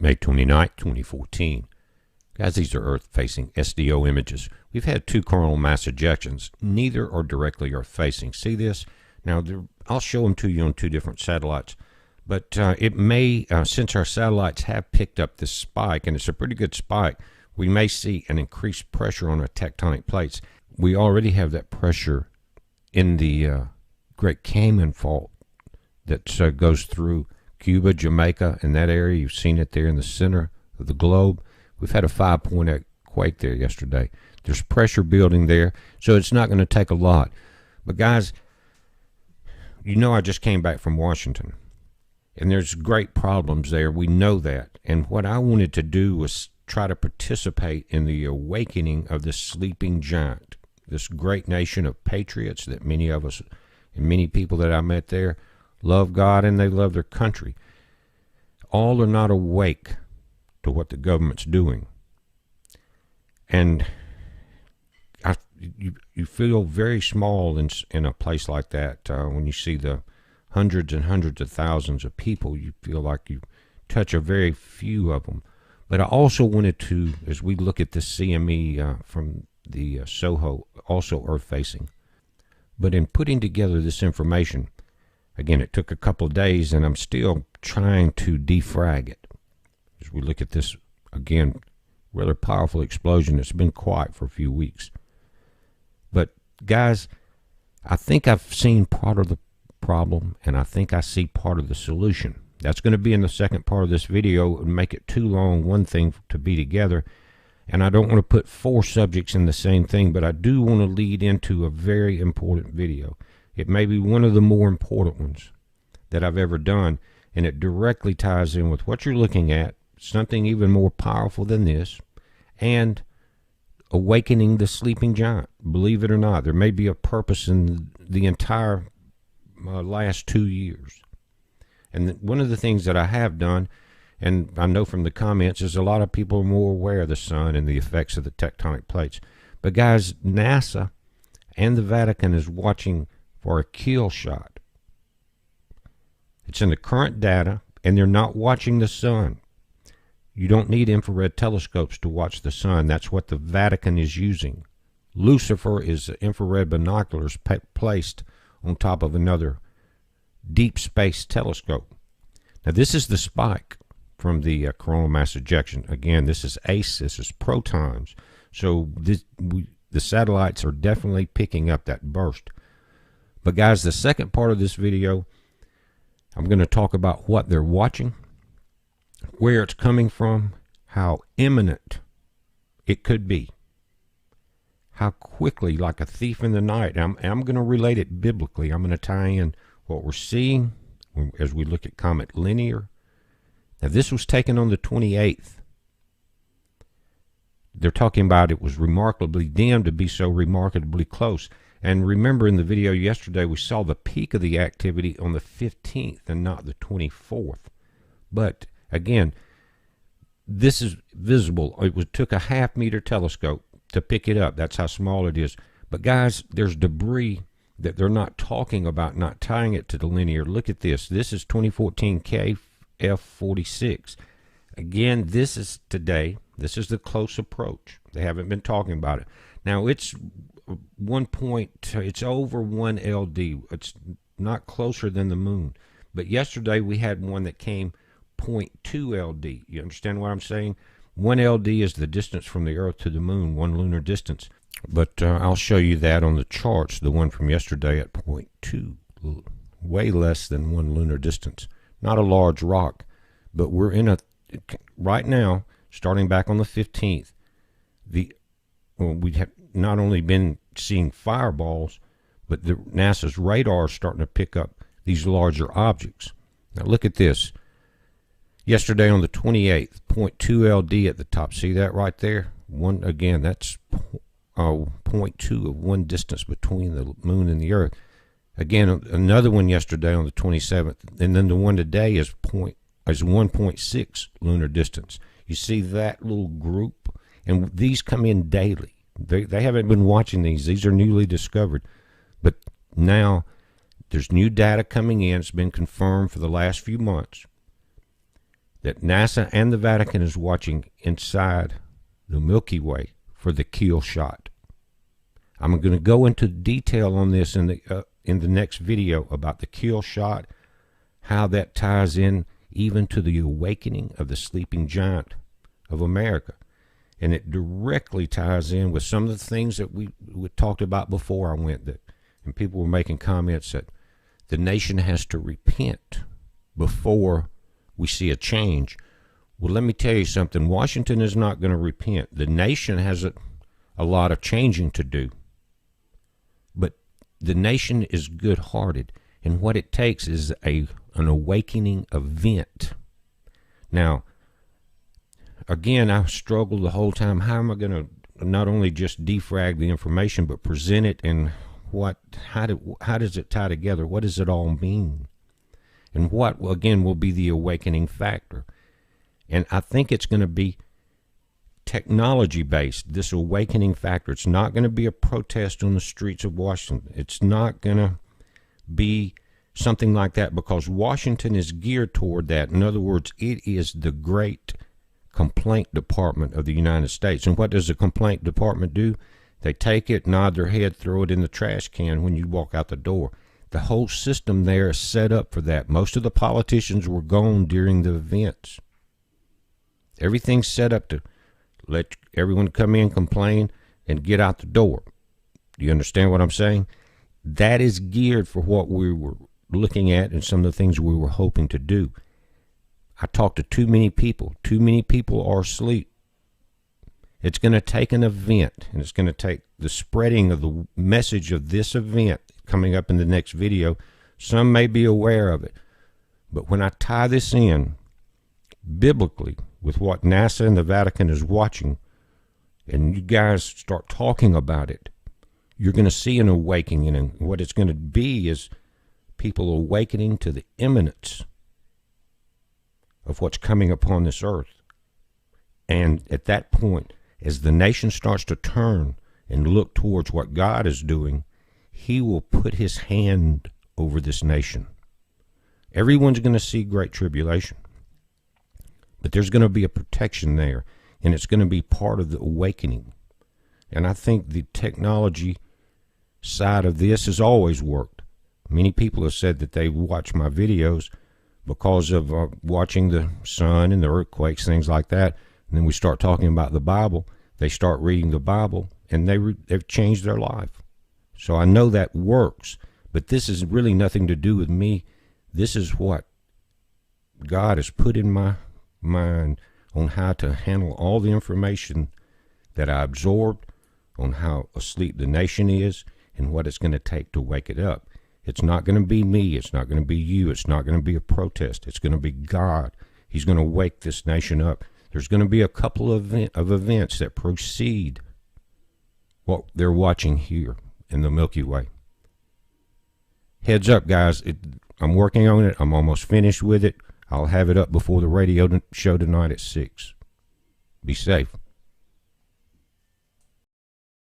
May 29th, 2014. Guys, these are Earth-facing SDO images. We've had two coronal mass ejections. Neither are directly Earth-facing. See this? Now, I'll show them to you on two different satellites. But it may, since our satellites have picked up this spike, and it's a pretty good spike, we may see an increased pressure on our tectonic plates. We already have that pressure in the Great Cayman Fault that goes through Cuba, Jamaica, and that area. You've seen it there in the center of the globe. We've had a 5.8 quake there yesterday. There's pressure building there, so it's not going to take a lot. But guys, you know I just came back from Washington, and there's great problems there. We know that. And what I wanted to do was try to participate in the awakening of this sleeping giant, this great nation of patriots that many of us and many people that I met there love God and they love their country. All are not awake to what the government's doing. And you feel very small in a place like that. When you see the hundreds and hundreds of thousands of people, you feel like you touch a very few of them. But I also wanted to, as we look at this CME from the SOHO, also Earth-facing. But in putting together this information, again, it took a couple of days, and I'm still trying to defrag it. As we look at this, again, rather powerful explosion that's been quiet for a few weeks. But, guys, I think I've seen part of the problem, and I think I see part of the solution. That's going to be in the second part of this video. It would make it too long, one thing to be together. And I don't want to put four subjects in the same thing, but I do want to lead into a very important video. It may be one of the more important ones that I've ever done, and it directly ties in with what you're looking at, something even more powerful than this, and awakening the sleeping giant. Believe it or not, there may be a purpose in the entire last 2 years. And one of the things that I have done, and I know from the comments, is a lot of people are more aware of the sun and the effects of the tectonic plates. But guys, NASA and the Vatican is watching for a kill shot. It's in the current data, and they're not watching the sun. You don't need infrared telescopes to watch the sun. That's what the Vatican is using. Lucifer is infrared binoculars placed on top of another deep space telescope. Now this is the spike from the coronal mass ejection. Again, this is ACE, this is protons. So the satellites are definitely picking up that burst. But guys, the second part of this video, I'm going to talk about what they're watching, where it's coming from, how imminent it could be, how quickly, like a thief in the night. I'm going to relate it biblically. I'm going to tie in what we're seeing as we look at Comet Linear. Now, this was taken on the 28th. They're talking about it was remarkably dim to be so remarkably close. And remember, in the video yesterday, we saw the peak of the activity on the 15th and not the 24th. But, again, this is visible. It took a half-meter telescope to pick it up. That's how small it is. But, guys, there's debris that they're not talking about, not tying it to the linear. Look at this. This is 2014 KF46. Again, this is today. This is the close approach. They haven't been talking about it. Now, it's it's over 1 LD. It's not closer than the moon. But yesterday we had one that came 0.2 LD. You understand what I'm saying? 1 LD is the distance from the Earth to the moon, one lunar distance. But I'll show you that on the charts, the one from yesterday at 0.2, way less than 1 lunar distance. Not a large rock, but we're in right now, starting back on the 15th, we have not only been seeing fireballs, but NASA's radar is starting to pick up these larger objects. Now look at this. Yesterday on the 28th, 0.2 LD at the top. See that right there? Again, that's 0.2 of one distance between the moon and the Earth. Again, another one yesterday on the 27th, and then the one today is 1.6 lunar distance. You see that little group? And these come in daily. They haven't been watching these. These are newly discovered. But now there's new data coming in. It's been confirmed for the last few months that NASA and the Vatican is watching inside the Milky Way for the kill shot. I'm going to go into detail on this in the next video about the kill shot, how that ties in even to the awakening of the sleeping giant of America. And it directly ties in with some of the things that we talked about before I went, and people were making comments that the nation has to repent before we see a change. Well, let me tell you something. Washington is not going to repent. The nation has a lot of changing to do. But the nation is good-hearted, and what it takes is an awakening event. Now, again, I struggled the whole time. How am I going to not only just defrag the information, but present it, and how does it tie together? What does it all mean? And what, again, will be the awakening factor? And I think it's going to be technology-based, this awakening factor. It's not going to be a protest on the streets of Washington. It's not going to be something like that, because Washington is geared toward that. In other words, it is the great complaint department of the United States. And what does the complaint department do? They take it, nod their head, throw it in the trash can when you walk out the door. The whole system there is set up for that. Most of the politicians were gone during the events. Everything's set up to let everyone come in, complain, and get out the door. Do you understand what I'm saying? That is geared for what we were looking at and some of the things we were hoping to do. I talked to too many people. Too many people are asleep. It's going to take an event, and it's going to take the spreading of the message of this event coming up in the next video. Some may be aware of it, but when I tie this in biblically with what NASA and the Vatican is watching, and you guys start talking about it, you're going to see an awakening, and what it's going to be is people awakening to the imminence of what's coming upon this earth. And at that point, as the nation starts to turn and look towards what God is doing, he will put his hand over this nation. Everyone's going to see great tribulation, but there's going to be a protection there, and it's going to be part of the awakening. And I think the technology side of this has always worked. Many people have said that they watch my videos because of watching the sun and the earthquakes, things like that. And then we start talking about the Bible. They start reading the Bible, and they've changed their life. So I know that works, but this is really nothing to do with me. This is what God has put in my mind on how to handle all the information that I absorbed, on how asleep the nation is, and what it's going to take to wake it up. It's not going to be me. It's not going to be you. It's not going to be a protest. It's going to be God. He's going to wake this nation up. There's going to be a couple of events that precede what they're watching here in the Milky Way. Heads up, guys. I'm working on it. I'm almost finished with it. I'll have it up before the radio show tonight at 6. Be safe.